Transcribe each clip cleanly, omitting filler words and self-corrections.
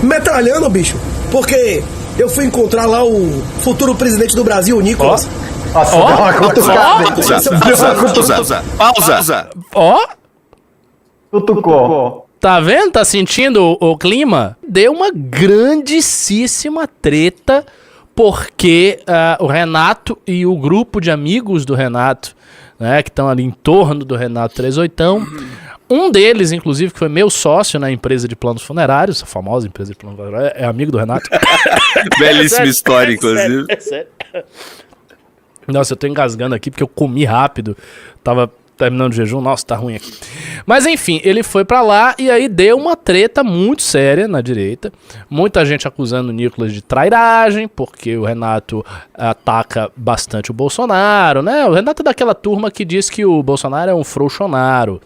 metralhando, bicho. Porque eu fui encontrar lá o futuro presidente do Brasil, o Nicolas. Nossa, deu uma cutucada. Pausa. Ó, Cutucou. tá vendo? Tá sentindo o clima? Deu uma grandíssima treta porque o Renato e o grupo de amigos do Renato, né, que estão ali em torno do Renato 38ão, um deles, inclusive, que foi meu sócio na empresa de planos funerários, a famosa empresa de planos funerários, é amigo do Renato. Belíssima história, inclusive. É sério. Nossa, eu tô engasgando aqui porque eu comi rápido, tava terminando o jejum, nossa, tá ruim aqui. Mas enfim, ele foi pra lá e aí deu uma treta muito séria na direita. Muita gente acusando o Nicolas de trairagem, porque o Renato ataca bastante o Bolsonaro, né? O Renato é daquela turma que diz que o Bolsonaro é um frouxonaro.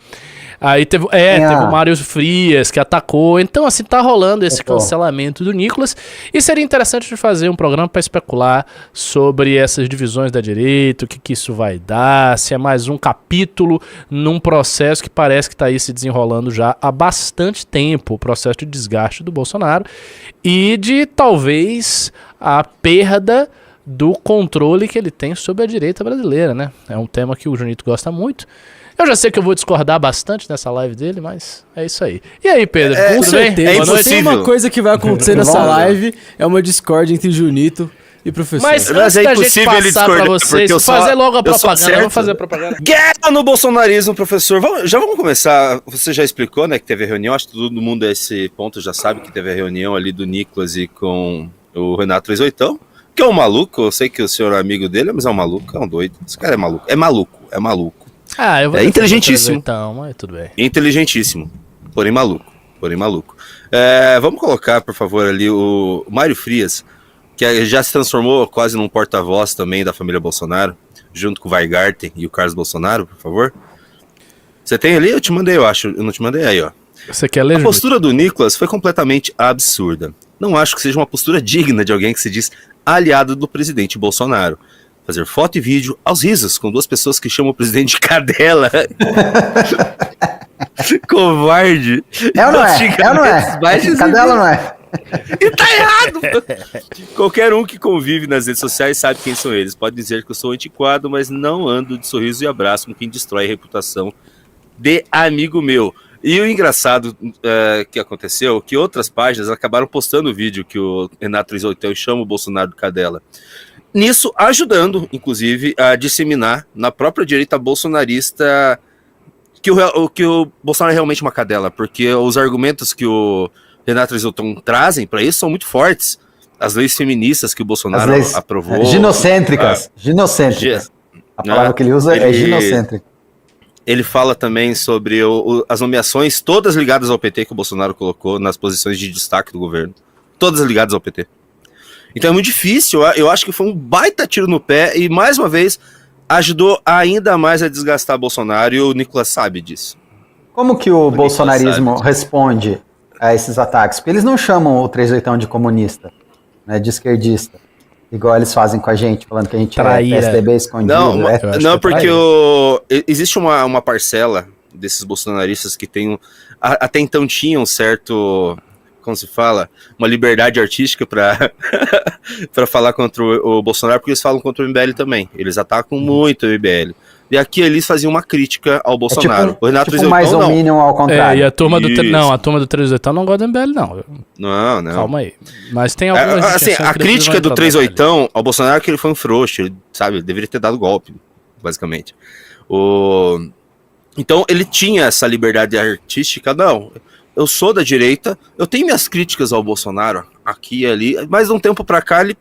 Aí teve o Mário Frias que atacou. Então, assim, tá rolando esse cancelamento do Nicolas. E seria interessante de fazer um programa para especular sobre essas divisões da direita, o que isso vai dar, se é mais um capítulo num processo que parece que tá aí se desenrolando já há bastante tempo, o processo de desgaste do Bolsonaro e de, talvez, a perda do controle que ele tem sobre a direita brasileira, né? É um tema que o Junito gosta muito. Eu já sei que eu vou discordar bastante nessa live dele, mas é isso aí. E aí, Pedro? Com tudo bem? certeza. Tem uma coisa que vai acontecer nessa live, é uma discórdia entre Junito e professor. Mas antes é da gente impossível ele passar pra discordar, vocês, porque fazer logo a eu sou propaganda. certo. Vamos fazer a propaganda. Guerra no bolsonarismo, professor. Já vamos começar. Você já explicou, né, que teve a reunião. Acho que todo mundo a esse ponto já sabe que teve a reunião ali do Nicolas e com o Renato 38ão, que é um maluco. Eu sei que o senhor é amigo dele, mas é um maluco, é um doido. Esse cara é maluco. É maluco. Ah, eu vou inteligentíssimo. Então, mas tudo bem. Inteligentíssimo. Porém maluco. Vamos colocar, por favor, ali o Mário Frias, que já se transformou quase num porta-voz também da família Bolsonaro, junto com o Weingarten e o Carlos Bolsonaro, por favor. Você tem ali? Eu te mandei, eu acho. Eu não te mandei aí, ó. Você quer ler? A postura do Nicolas foi completamente absurda. Não acho que seja uma postura digna de alguém que se diz aliado do presidente Bolsonaro. Fazer foto e vídeo aos risos com duas pessoas que chamam o presidente de cadela. Covarde. É ou não é? Cadela não é? E tá errado! Qualquer um que convive nas redes sociais sabe quem são eles. Pode dizer que eu sou antiquado, mas não ando de sorriso e abraço com quem destrói a reputação de amigo meu. E o engraçado que aconteceu, que outras páginas acabaram postando o vídeo que o Renato 38ão chama o Bolsonaro de cadela. Nisso, ajudando, inclusive, a disseminar na própria direita bolsonarista que o Bolsonaro é realmente uma cadela, porque os argumentos que o Renato 38ão trazem para isso são muito fortes. As leis feministas que o Bolsonaro aprovou. Ginocêntricas. A palavra que ele usa é ginocêntrica. Ele fala também sobre as nomeações, todas ligadas ao PT, que o Bolsonaro colocou nas posições de destaque do governo. Todas ligadas ao PT. Então é muito difícil, eu acho que foi um baita tiro no pé e, mais uma vez, ajudou ainda mais a desgastar Bolsonaro e o Nicolas sabe disso. Como que o bolsonarismo responde a esses ataques? Porque eles não chamam o 38ão de comunista, né, de esquerdista, igual eles fazem com a gente, falando que a gente é PSDB escondido. Não, porque existe uma parcela desses bolsonaristas que tem até então tinham um certo... como se fala, uma liberdade artística para falar contra o Bolsonaro, porque eles falam contra o MBL também. Eles atacam muito o MBL. E aqui eles faziam uma crítica ao Bolsonaro. O Renato mais ou menos ao contrário. E a turma do 38ão não gosta do MBL, não. Não. Calma aí. Mas tem algumas assim, a crítica do 38ão ao Bolsonaro é que ele foi um frouxo, ele, sabe, ele deveria ter dado golpe, basicamente. Então ele tinha essa liberdade artística, não. Eu sou da direita, eu tenho minhas críticas ao Bolsonaro aqui e ali, mas de um tempo pra cá ele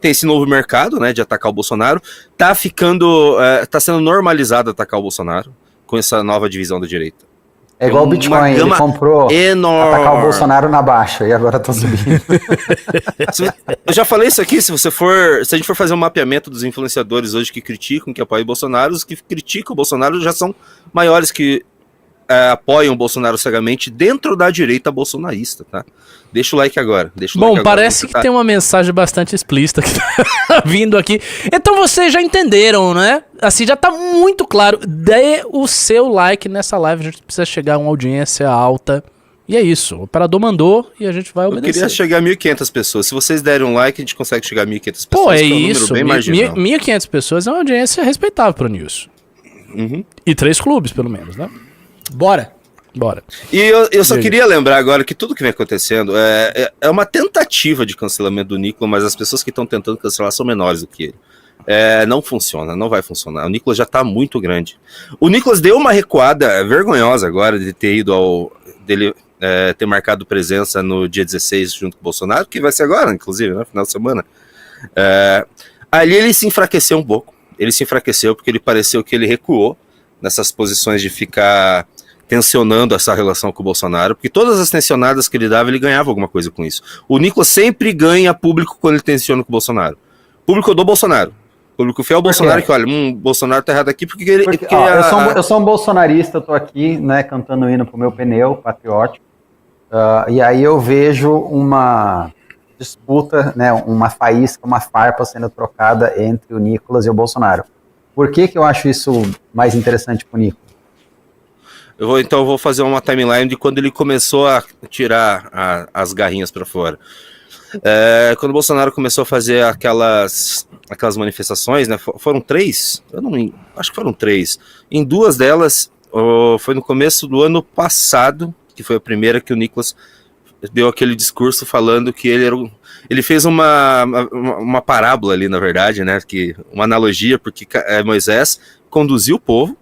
tem esse novo mercado, né, de atacar o Bolsonaro, tá sendo normalizado atacar o Bolsonaro com essa nova divisão da direita. É igual o Bitcoin, ele comprou atacar o Bolsonaro na baixa e agora tá subindo. Eu já falei isso aqui, se a gente for fazer um mapeamento dos influenciadores hoje que criticam, que apoiam o Bolsonaro, os que criticam o Bolsonaro já são maiores que apoiam o Bolsonaro cegamente dentro da direita bolsonarista, tá? Deixa o like agora. Parece que tem uma mensagem bastante explícita que tá vindo aqui. Então vocês já entenderam, né? Assim, já tá muito claro. Dê o seu like nessa live, a gente precisa chegar a uma audiência alta, E é isso. O operador mandou e a gente vai obedecer. Eu queria chegar a 1.500 pessoas. Se vocês derem um like, a gente consegue chegar a 1.500 pessoas. Pô, é que um isso. bem marginal. 1.500 pessoas é uma audiência respeitável pro News. E 3 clubes, pelo menos, né? Bora. E eu só queria lembrar agora que tudo que vem acontecendo é uma tentativa de cancelamento do Nicolas, mas as pessoas que estão tentando cancelar são menores do que ele. Não funciona, não vai funcionar. O Nicolas já tá muito grande. O Nicolas deu uma recuada vergonhosa agora de ter ido dele ter marcado presença no dia 16 junto com o Bolsonaro, que vai ser agora, inclusive, no final de semana. Ali ele se enfraqueceu um pouco. Ele se enfraqueceu porque ele pareceu que ele recuou nessas posições de ficar tensionando essa relação com o Bolsonaro, porque todas as tensionadas que ele dava, ele ganhava alguma coisa com isso. O Nicolas sempre ganha público quando ele tensiona com o Bolsonaro. Público do Bolsonaro. Público fiel ao Bolsonaro, que olha, Bolsonaro tá errado aqui porque ele... eu sou um bolsonarista, eu tô aqui, né, cantando o hino pro meu pneu patriótico, e aí eu vejo uma disputa, né, uma faísca, uma farpa sendo trocada entre o Nicolas e o Bolsonaro. Por que eu acho isso mais interessante pro Nicolas? Eu vou fazer uma timeline de quando ele começou a tirar as garrinhas para fora. Quando o Bolsonaro começou a fazer aquelas manifestações, né, foram 3? Acho que foram 3. Em 2 delas, foi no começo do ano passado, que foi a primeira que o Nicolas deu aquele discurso falando que ele fez uma parábola ali, na verdade, né, uma analogia, porque Moisés conduziu o povo,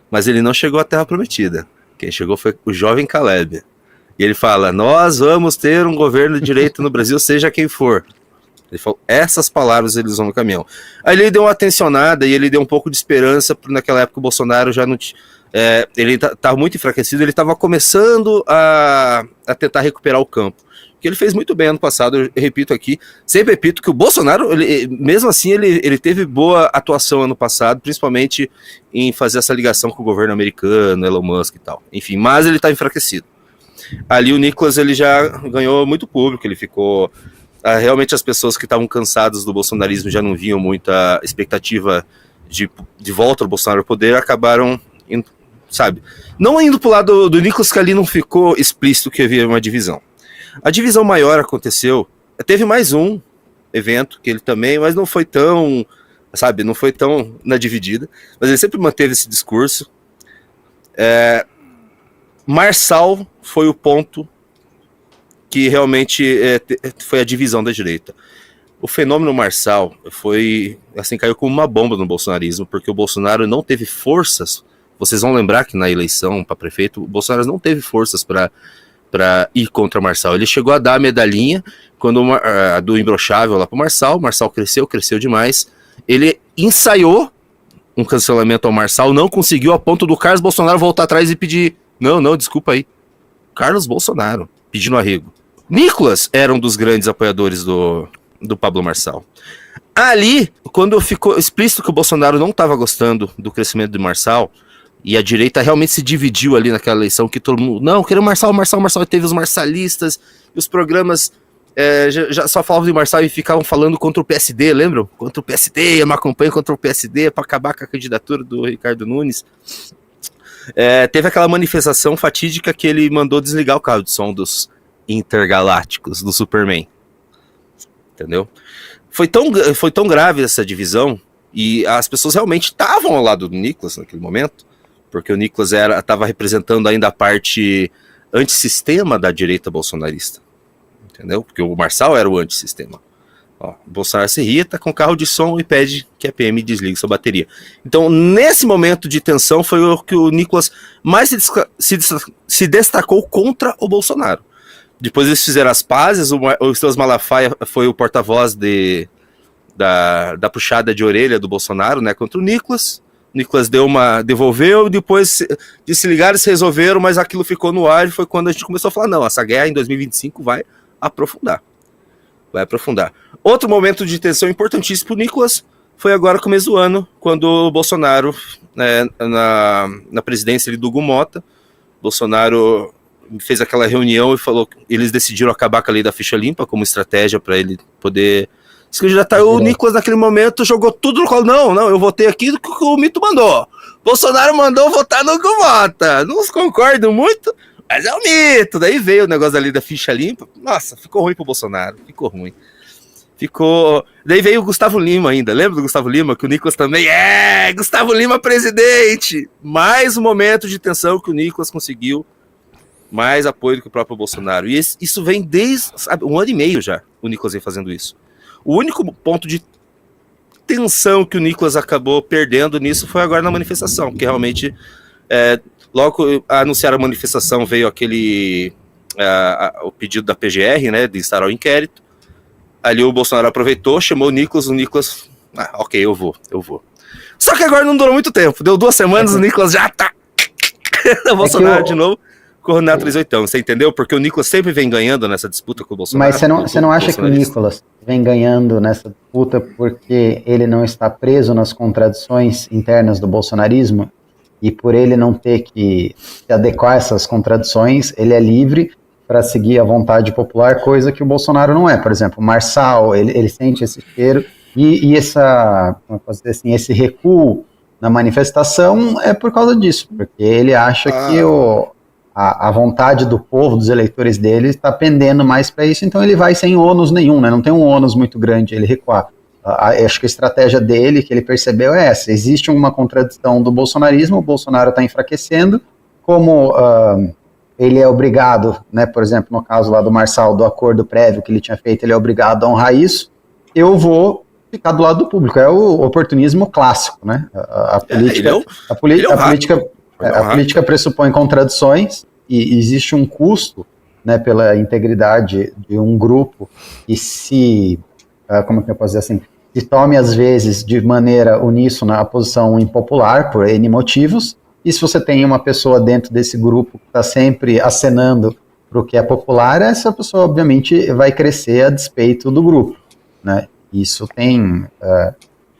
mas ele não chegou à Terra Prometida. Quem chegou foi o jovem Caleb. E ele fala, nós vamos ter um governo de direita no Brasil, seja quem for. Ele falou, essas palavras eles vão no caminhão. Aí ele deu uma tensionada e ele deu um pouco de esperança, porque naquela época o Bolsonaro já não... ele estava muito enfraquecido, ele estava começando a tentar recuperar o campo. Que ele fez muito bem ano passado, eu repito aqui, sempre repito que o Bolsonaro, mesmo assim, ele teve boa atuação ano passado, principalmente em fazer essa ligação com o governo americano, Elon Musk e tal. Enfim, mas ele está enfraquecido. Ali o Nicolas, ele já ganhou muito público, ele ficou... realmente as pessoas que estavam cansadas do bolsonarismo já não viam muita expectativa de volta ao Bolsonaro ao poder, acabaram indo, sabe? Não indo para o lado do Nicolas, que ali não ficou explícito que havia uma divisão. A divisão maior aconteceu, teve mais um evento que ele também, mas não foi tão, sabe, não foi tão na dividida, mas ele sempre manteve esse discurso. Marçal foi o ponto que realmente foi a divisão da direita. O fenômeno Marçal caiu como uma bomba no bolsonarismo, porque o Bolsonaro não teve forças. Vocês vão lembrar que na eleição para prefeito, o Bolsonaro não teve forças para ir contra o Marçal. Ele chegou a dar a medalhinha do imbrochável lá para o Marçal cresceu demais. Ele ensaiou um cancelamento ao Marçal, não conseguiu, a ponto do Carlos Bolsonaro voltar atrás e pedir, não, desculpa aí, Carlos Bolsonaro, pedindo arrego. Nicolas era um dos grandes apoiadores do Pablo Marçal. Ali, quando ficou explícito que o Bolsonaro não estava gostando do crescimento do Marçal, e a direita realmente se dividiu ali naquela eleição, que todo mundo, não, queria Marçal, e teve os marçalistas, e os programas já só falavam de Marçal e ficavam falando contra o PSD, lembram? Contra o PSD, uma campanha contra o PSD para acabar com a candidatura do Ricardo Nunes. Teve aquela manifestação fatídica que ele mandou desligar o carro de som dos Intergalácticos, do Superman. Entendeu? Foi tão grave essa divisão, e as pessoas realmente estavam ao lado do Nicolas naquele momento, porque o Nicolas estava representando ainda a parte antissistema da direita bolsonarista, entendeu? Porque o Marçal era o antissistema. O Bolsonaro se irrita com carro de som e pede que a PM desligue sua bateria. Então, nesse momento de tensão, foi o que o Nicolas mais se destacou contra o Bolsonaro. Depois eles fizeram as pazes, o Silas Malafaia foi o porta-voz da puxada de orelha do Bolsonaro, né, contra o Nicolas. O Nicolas devolveu, depois de se ligar eles resolveram, mas aquilo ficou no ar, e foi quando a gente começou a falar, não, essa guerra em 2025 vai aprofundar. Outro momento de tensão importantíssimo para o Nicolas foi agora no começo do ano, quando o Bolsonaro, na presidência ali do Hugo Mota, Bolsonaro fez aquela reunião e falou que eles decidiram acabar com a lei da ficha limpa como estratégia para ele poder se candidatar. O Nicolas naquele momento jogou tudo no colo. Não, eu votei aqui do que o Mito mandou. Bolsonaro mandou votar no Hugo Mota. Não concordo muito. Mas é um mito. Daí veio o negócio ali da ficha limpa. Nossa, ficou ruim pro Bolsonaro. Ficou ruim. Daí veio o Gustavo Lima ainda. Lembra do Gustavo Lima? Que o Nicolas também... Gustavo Lima presidente! Mais um momento de tensão que o Nicolas conseguiu. Mais apoio do que o próprio Bolsonaro. E isso vem desde 1 ano e meio já. O Nicolas vem fazendo isso. O único ponto de tensão que o Nicolas acabou perdendo nisso foi agora na manifestação. Porque realmente... logo anunciaram a manifestação, veio o pedido da PGR, né, de instaurar o inquérito. Ali o Bolsonaro aproveitou, chamou o Nicolas, ok, eu vou. Só que agora não durou muito tempo, deu 2 semanas, o Nicolas já tá... o Bolsonaro de novo, coordenar 38, você entendeu? Porque o Nicolas sempre vem ganhando nessa disputa com o Bolsonaro. Mas você não acha que o Nicolas vem ganhando nessa disputa porque ele não está preso nas contradições internas do bolsonarismo? E por ele não ter que se adequar a essas contradições, ele é livre para seguir a vontade popular, coisa que o Bolsonaro não é. Por exemplo, o Marçal, ele sente esse cheiro e esse recuo na manifestação é por causa disso, porque ele acha que a vontade do povo, dos eleitores dele, está pendendo mais para isso, então ele vai sem ônus nenhum, né? Não tem um ônus muito grande ele recuar. Acho que a estratégia dele, que ele percebeu, é essa. Existe uma contradição do bolsonarismo, o Bolsonaro está enfraquecendo, como ele é obrigado, né, por exemplo, no caso lá do Marçal, do acordo prévio que ele tinha feito, ele é obrigado a honrar isso, eu vou ficar do lado do público. É o oportunismo clássico, né? A política pressupõe contradições e existe um custo, né, pela integridade de um grupo e se... como que eu posso dizer assim, se tome às vezes de maneira uníssona a posição impopular por N motivos, e se você tem uma pessoa dentro desse grupo que está sempre acenando para o que é popular, essa pessoa obviamente vai crescer a despeito do grupo, né? Isso tem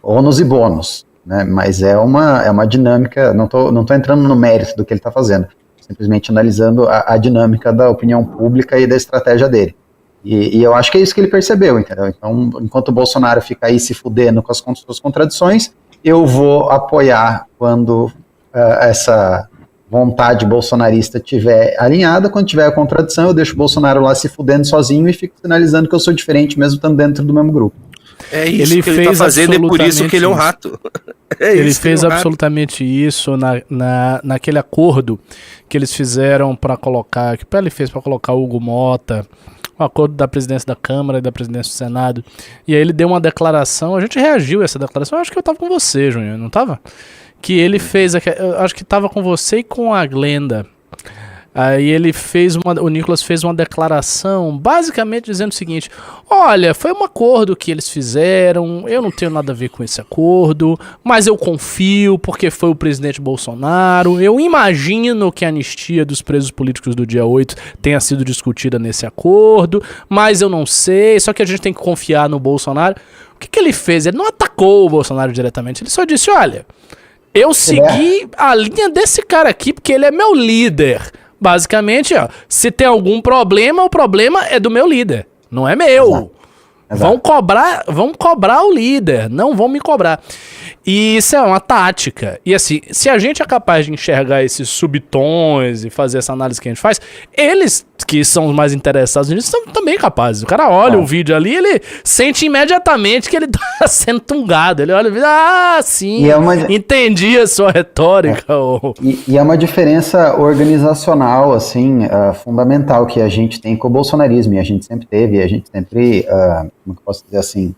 ônus e bônus, né? Mas é uma dinâmica, não tô entrando no mérito do que ele está fazendo, simplesmente analisando a dinâmica da opinião pública e da estratégia dele. E eu acho que é isso que ele percebeu, entendeu? Então, enquanto o Bolsonaro fica aí se fudendo com as suas contradições, eu vou apoiar quando essa vontade bolsonarista estiver alinhada. Quando tiver a contradição, eu deixo o Bolsonaro lá se fudendo sozinho e fico sinalizando que eu sou diferente, mesmo estando dentro do mesmo grupo. É isso ele que ele tá fazendo, é por isso que ele é um rato. Ele fez absolutamente isso naquele acordo que eles fizeram para colocar, que ele fez para colocar o Hugo Mota, o acordo da presidência da Câmara e da presidência do Senado. E aí ele deu uma declaração, a gente reagiu a essa declaração, eu acho que eu tava com você, Júnior, não tava? Que ele fez, eu acho que tava com você e com a Glenda. Aí ele o Nicolas fez uma declaração basicamente dizendo o seguinte: olha, foi um acordo que eles fizeram, eu não tenho nada a ver com esse acordo, mas eu confio porque foi o presidente Bolsonaro, eu imagino que a anistia dos presos políticos do dia 8 tenha sido discutida nesse acordo, mas eu não sei, só que a gente tem que confiar no Bolsonaro. O que ele fez? Ele não atacou o Bolsonaro diretamente, ele só disse: olha, eu segui a linha desse cara aqui porque ele é meu líder. Basicamente, ó, se tem algum problema, o problema é do meu líder, não é meu. Exato. Vão cobrar o líder, não vão me cobrar. E isso é uma tática. E assim, se a gente é capaz de enxergar esses subtons e fazer essa análise que a gente faz, eles que são os mais interessados nisso são também capazes. O cara olha o vídeo ali, ele sente imediatamente que ele tá sendo tungado. Ele olha o vídeo, sim, entendi a sua retórica. E é uma diferença organizacional, assim, fundamental que a gente tem com o bolsonarismo. E a gente sempre teve, e a gente sempre, como que eu posso dizer assim,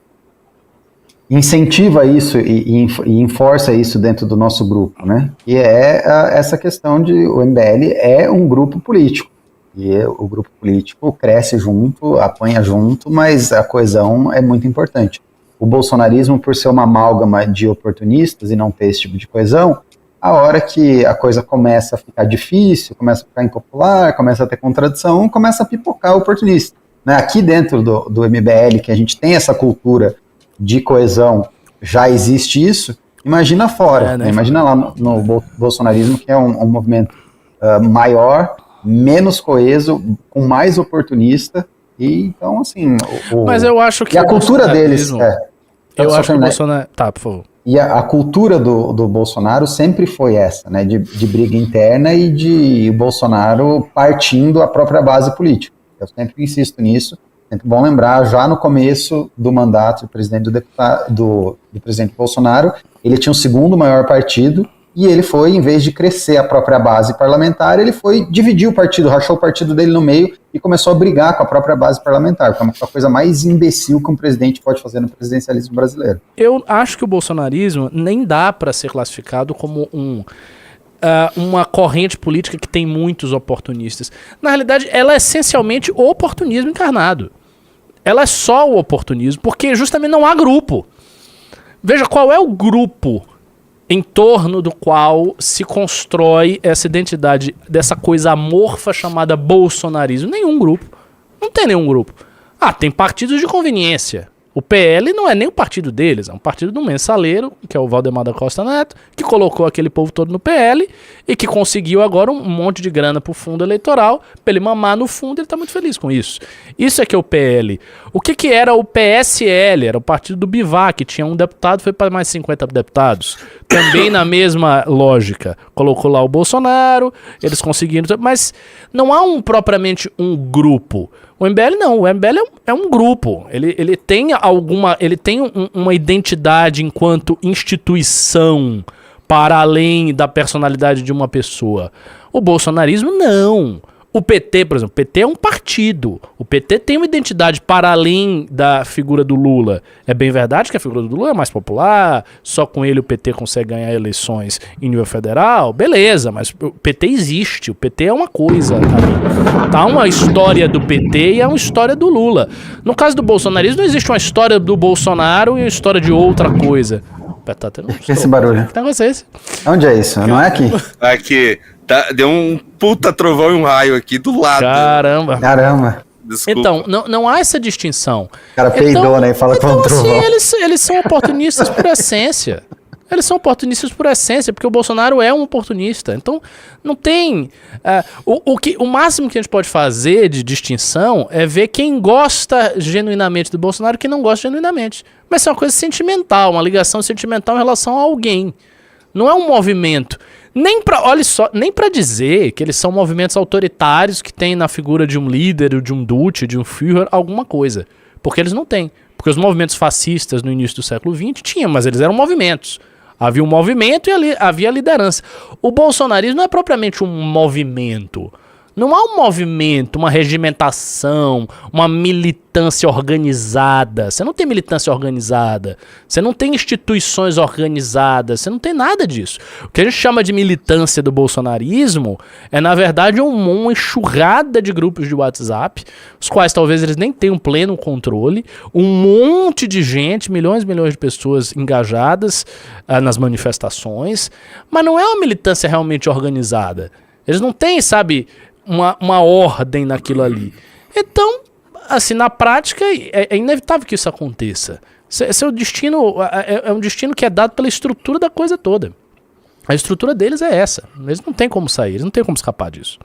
incentiva isso e enforça isso dentro do nosso grupo, né? E essa questão de o MBL é um grupo político. E o grupo político cresce junto, apanha junto, mas a coesão é muito importante. O bolsonarismo, por ser uma amálgama de oportunistas e não ter esse tipo de coesão, a hora que a coisa começa a ficar difícil, começa a ficar impopular, começa a ter contradição, começa a pipocar o oportunista. Né? Aqui dentro do MBL, que a gente tem essa cultura de coesão, já existe isso, imagina fora, né? Imagina lá no bolsonarismo, que é um movimento maior, menos coeso, com mais oportunista, e então assim... Mas eu acho que a cultura deles... eu acho que o Bolsonaro... Tá, por favor. E a cultura do Bolsonaro sempre foi essa, né, de briga interna e de Bolsonaro partindo a própria base política. Eu sempre insisto nisso. É bom lembrar, já no começo do mandato do presidente Bolsonaro, ele tinha o segundo maior partido, e ele foi, em vez de crescer a própria base parlamentar, ele foi dividir o partido, rachou o partido dele no meio e começou a brigar com a própria base parlamentar, que é uma coisa mais imbecil que um presidente pode fazer no presidencialismo brasileiro. Eu acho que o bolsonarismo nem dá para ser classificado como uma corrente política que tem muitos oportunistas. Na realidade, ela é essencialmente o oportunismo encarnado. Ela é só o oportunismo, porque justamente não há grupo. Veja, qual é o grupo em torno do qual se constrói essa identidade dessa coisa amorfa chamada bolsonarismo? Nenhum grupo. Não tem nenhum grupo. Tem partidos de conveniência. O PL não é nem o partido deles, é um partido do mensaleiro, que é o Valdemar da Costa Neto, que colocou aquele povo todo no PL e que conseguiu agora um monte de grana pro fundo eleitoral, pra ele mamar no fundo, ele tá muito feliz com isso. Isso é que é o PL. O que era o PSL? Era o partido do Bivar, que tinha um deputado, foi para mais 50 deputados. Também na mesma lógica. Colocou lá o Bolsonaro, eles conseguiram, mas não há propriamente um grupo. O MBL não, o MBL é um grupo, ele tem uma identidade enquanto instituição para além da personalidade de uma pessoa. O bolsonarismo não. O PT, por exemplo, o PT é um partido. O PT tem uma identidade para além da figura do Lula. É bem verdade que a figura do Lula é mais popular, só com ele o PT consegue ganhar eleições em nível federal, beleza, mas o PT existe, o PT é uma coisa. Tá uma história do PT e é uma história do Lula. No caso do bolsonarismo, não existe uma história do Bolsonaro e uma história de outra coisa. Tá tendo esse barulho. Que negócio é esse? Onde é isso? Não é aqui? Aqui. Deu um puta trovão e um raio aqui do lado. Caramba. Desculpa. Então, não há essa distinção. O cara peidou, né? E fala com o trovão. Eles são oportunistas por essência. Eles são oportunistas por essência, porque o Bolsonaro é um oportunista. Então, não tem... o máximo que a gente pode fazer de distinção é ver quem gosta genuinamente do Bolsonaro e quem não gosta genuinamente. Mas isso é uma coisa sentimental, uma ligação sentimental em relação a alguém. Não é um movimento... Nem pra dizer que eles são movimentos autoritários que tem na figura de um líder, de um Duce, de um Führer, alguma coisa. Porque eles não têm. Porque os movimentos fascistas no início do século XX tinham, mas eles eram movimentos. Havia um movimento e havia liderança. O bolsonarismo não é propriamente um movimento. Não há um movimento, uma regimentação, uma militância organizada. Você não tem militância organizada. Você não tem instituições organizadas. Você não tem nada disso. O que a gente chama de militância do bolsonarismo é, na verdade, uma enxurrada de grupos de WhatsApp, os quais talvez eles nem tenham pleno controle. Um monte de gente, milhões e milhões de pessoas engajadas nas manifestações. Mas não é uma militância realmente organizada. Eles não têm, sabe... Uma ordem naquilo ali. Então, assim, na prática, é inevitável que isso aconteça. Seu destino é um destino que é dado pela estrutura da coisa toda. A estrutura deles é essa. Eles não têm como sair, eles não têm como escapar disso.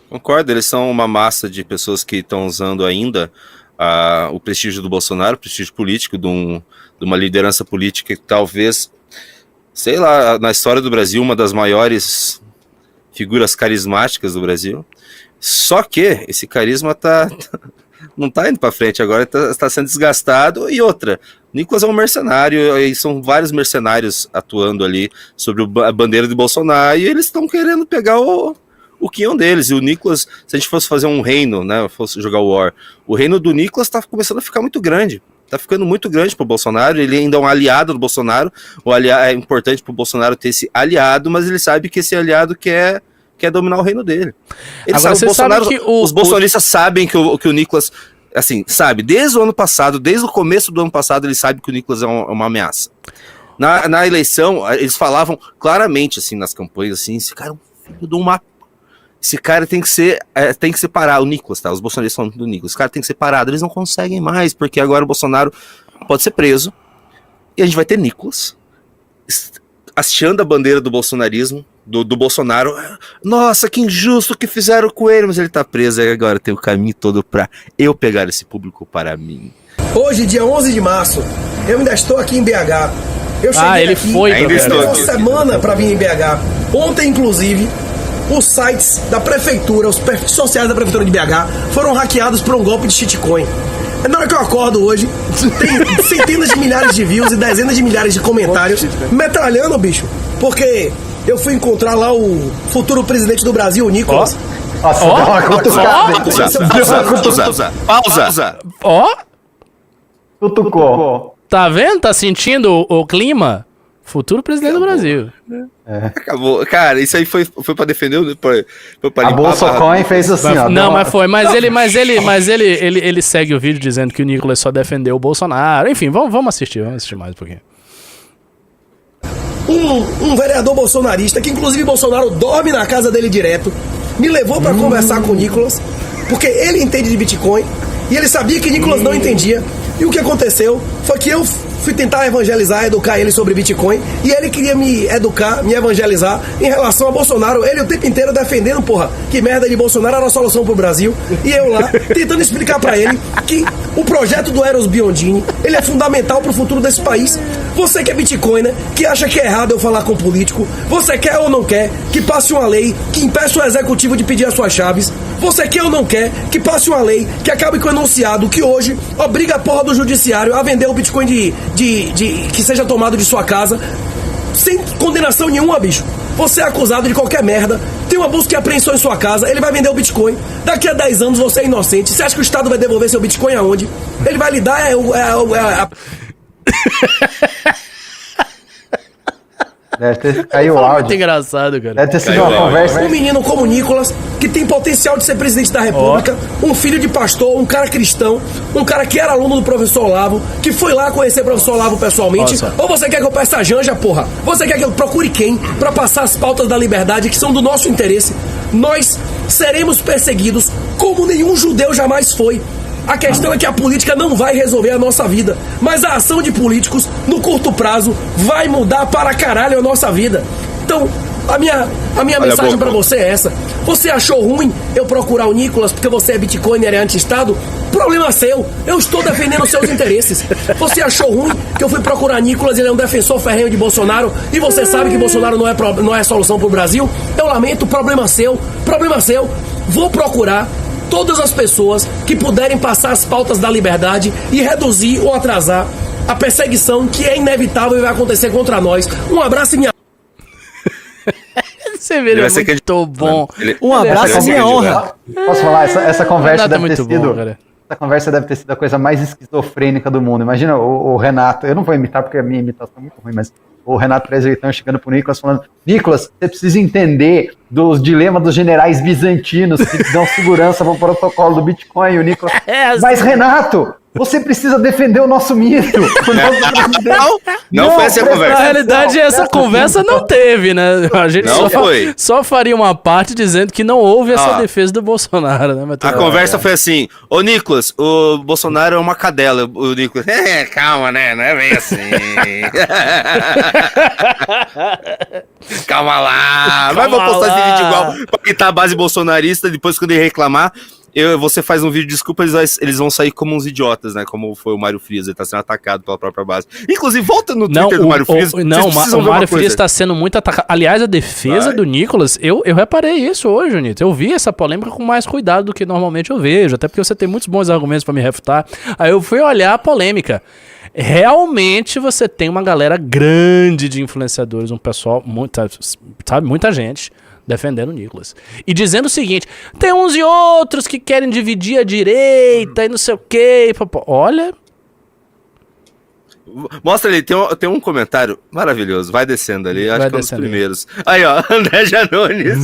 Concordo, eles são uma massa de pessoas que estão usando ainda o prestígio do Bolsonaro, o prestígio político de uma liderança política que talvez, sei lá, na história do Brasil, uma das maiores... figuras carismáticas do Brasil, só que esse carisma não tá indo para frente, agora está sendo desgastado. E outra, Nicolas é um mercenário, e são vários mercenários atuando ali sobre a bandeira de Bolsonaro, e eles estão querendo pegar o quinhão deles. E o Nicolas, se a gente fosse fazer um reino, né, fosse jogar War, o reino do Nicolas está começando a ficar muito grande. Tá ficando muito grande pro Bolsonaro, ele ainda é um aliado do Bolsonaro, é importante pro Bolsonaro ter esse aliado, mas ele sabe que esse aliado quer dominar o reino dele. Agora, os bolsonaristas sabem que o Nicolas, assim, sabe, desde o ano passado, desde o começo do ano passado, eles sabem que o Nicolas é uma ameaça. Na eleição, eles falavam claramente, assim, nas campanhas, assim, esse cara é um filho de uma... Esse cara tem que ser parado, o Nicolas, tá? Os bolsonaristas falam do Nicolas. Esse cara tem que ser parado. Eles não conseguem mais, porque agora o Bolsonaro pode ser preso. E a gente vai ter Nicolas hasteando a bandeira do bolsonarismo, do Bolsonaro. Nossa, que injusto que fizeram com ele, mas ele tá preso. E agora tem o caminho todo pra eu pegar esse público para mim. Hoje, dia 11 de março, eu ainda estou aqui em BH. Eu cheguei ele aqui, foi Ainda estou uma aqui. semana pra vir em BH. Ontem, inclusive, os sites da prefeitura, os perfis sociais da prefeitura de BH foram hackeados por um golpe de shitcoin. Na hora que eu acordo hoje, tem centenas de milhares de views e dezenas de milhares de comentários metralhando, bicho. Porque eu fui encontrar lá o futuro presidente do Brasil, o Nicolas. Nossa, deu uma cutucada, hein? Pausa. Ó, Cutucou. tá vendo? Tá sentindo o clima? Futuro presidente do Brasil. Acabou. Cara, isso aí foi pra defender pra A limpar Bolsocoin fez assim, ó. Não, mas foi. Mas ele segue o vídeo dizendo que o Nicolas só defendeu o Bolsonaro. Enfim, vamos assistir mais um pouquinho. Um vereador bolsonarista, que inclusive Bolsonaro dorme na casa dele direto, me levou pra conversar com o Nicolas, porque ele entende de Bitcoin e ele sabia que Nicolas não entendia. E o que aconteceu foi que eu fui tentar evangelizar, educar ele sobre Bitcoin, e ele queria me educar, me evangelizar em relação a Bolsonaro. Ele o tempo inteiro defendendo, porra, que merda de Bolsonaro era a solução pro Brasil. E eu lá, tentando explicar pra ele que o projeto do Eros Biondini, ele é fundamental pro futuro desse país. Você que é Bitcoiner, que acha que é errado eu falar com político, você quer ou não quer que passe uma lei que impeça o executivo de pedir as suas chaves, você quer ou não quer que passe uma lei que acabe com o enunciado que hoje obriga a porra do judiciário a vender o Bitcoin que seja tomado de sua casa sem condenação nenhuma, bicho. Você é acusado de qualquer merda, tem uma busca e apreensão em sua casa, ele vai vender o Bitcoin. Daqui a 10 anos você é inocente. Você acha que o Estado vai devolver seu Bitcoin aonde? Ele vai lhe dar Deve ter caiu o Muito áudio. engraçado, cara. Deve ter sido Caiu uma o conversa. um menino como o Nicolas, que tem potencial de ser presidente da República, um filho de pastor, um cara cristão, um cara que era aluno do professor Olavo, que foi lá conhecer o professor Olavo pessoalmente. Nossa. Ou você quer que eu peça a Janja, porra? Você quer que eu procure quem pra passar as pautas da liberdade que são do nosso interesse? Nós seremos perseguidos como nenhum judeu jamais foi. A questão é que a política não vai resolver a nossa vida, mas a ação de políticos, no curto prazo, vai mudar para caralho a nossa vida. Então, a minha mensagem pra você é essa. Você achou ruim eu procurar o Nicolas porque você é bitcoiner e é anti-estado? Problema seu. Eu estou defendendo seus interesses. Você achou ruim que eu fui procurar Nicolas e ele é um defensor ferrenho de Bolsonaro e você sabe que Bolsonaro não é solução pro Brasil? Eu lamento, problema seu. Problema seu. Vou procurar todas as pessoas que puderem passar as pautas da liberdade e reduzir ou atrasar a perseguição que é inevitável e vai acontecer contra nós. Um abraço e minha... Você vê, ele é muito bom. Um abraço e minha honra. Posso falar? Essa conversa Nada deve ter muito bom, sido. cara. Essa conversa deve ter sido a coisa mais esquizofrênica do mundo. Imagina o Renato, eu não vou imitar porque a minha imitação é muito ruim, mas o Renato Trezeitão chegando pro Nicolas falando: Nicolas, você precisa entender dos dilemas dos generais bizantinos que dão segurança pro protocolo do Bitcoin. E o Nicolas, mas Renato, você precisa defender o nosso mito. Não foi essa a Na conversa. realidade, essa conversa não teve, né? A gente Não foi. só faria uma parte dizendo que não houve essa defesa do Bolsonaro, né? Mas A conversa foi assim: ô Nicolas, o Bolsonaro é uma cadela. O Nicolas, calma, né? Não é bem assim. Calma lá. Mas vou postar esse vídeo igual pra quitar a base bolsonarista. Depois, quando ele reclamar, você faz um vídeo de desculpa, eles vão sair como uns idiotas, né? Como foi o Mário Frias, ele tá sendo atacado pela própria base. Inclusive, volta no Twitter do Mário Frias. O Mário Frias tá sendo muito atacado. Aliás, a defesa do Nicolas, eu reparei isso hoje, Junito. Eu vi essa polêmica com mais cuidado do que normalmente eu vejo, até porque você tem muitos bons argumentos pra me refutar. Aí eu fui olhar a polêmica. Realmente você tem uma galera grande de influenciadores, um pessoal, muita gente defendendo o Nicolas. E dizendo o seguinte: tem uns e outros que querem dividir a direita e não sei o quê. Olha. Mostra ali, tem um comentário maravilhoso. Vai descendo ali, acho que é um dos primeiros. Aí, ó, André Janones.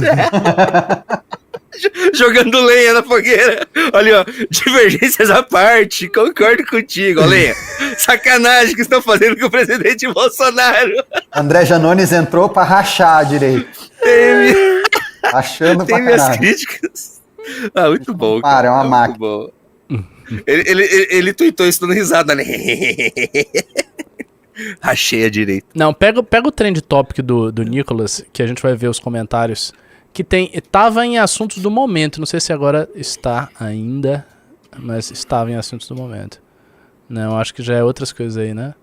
Jogando lenha na fogueira. Olha, ó, divergências à parte, concordo contigo, ó, lenha. Sacanagem que estão fazendo com o presidente Bolsonaro. André Janones entrou pra rachar a direita. Achando pra Tem minhas caralho. críticas. Ah, muito bom. Para, é uma máquina. Bom. Ele tweetou isso dando risada, né? Rachei a direita. Não, pega o trend topic do Nicolas, que a gente vai ver os comentários. Que tava em assuntos do momento. Não sei se agora está ainda, mas estava em assuntos do momento. Não, acho que já é outras coisas aí, né?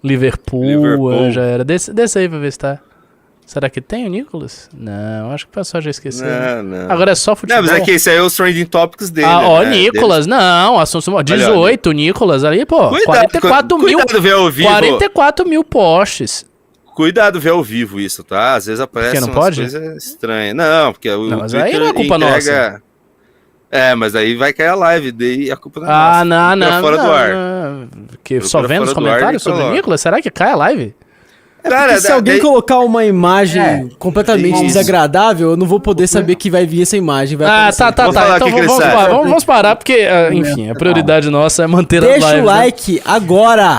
Liverpool. Já era. Desce aí pra ver se tá. Será que tem o Nicolas? Não, acho que o pessoal já esqueceu. Não. Agora é só futebol. Não, mas é que esse aí é os trending topics dele. Nicolas, não, assunto 18, Nicolas ali, pô. 44 mil. Cuidado ver ao vivo. 44 mil posts. Cuidado ver ao vivo isso, tá? Às vezes aparece não umas pode? coisas estranhas. Não, porque o Não, mas Twitter aí não é culpa nossa. Mas aí vai cair a live, daí a culpa não é nossa. Não. Fora do ar. Que só vendo os comentários sobre o Nicolas? Será que cai a live? Cara, se alguém colocar uma imagem completamente desagradável, eu não vou poder saber que vai vir essa imagem. Vai tá. Então vamos parar, porque, enfim, a prioridade nossa é manter a live. Deixa o like agora!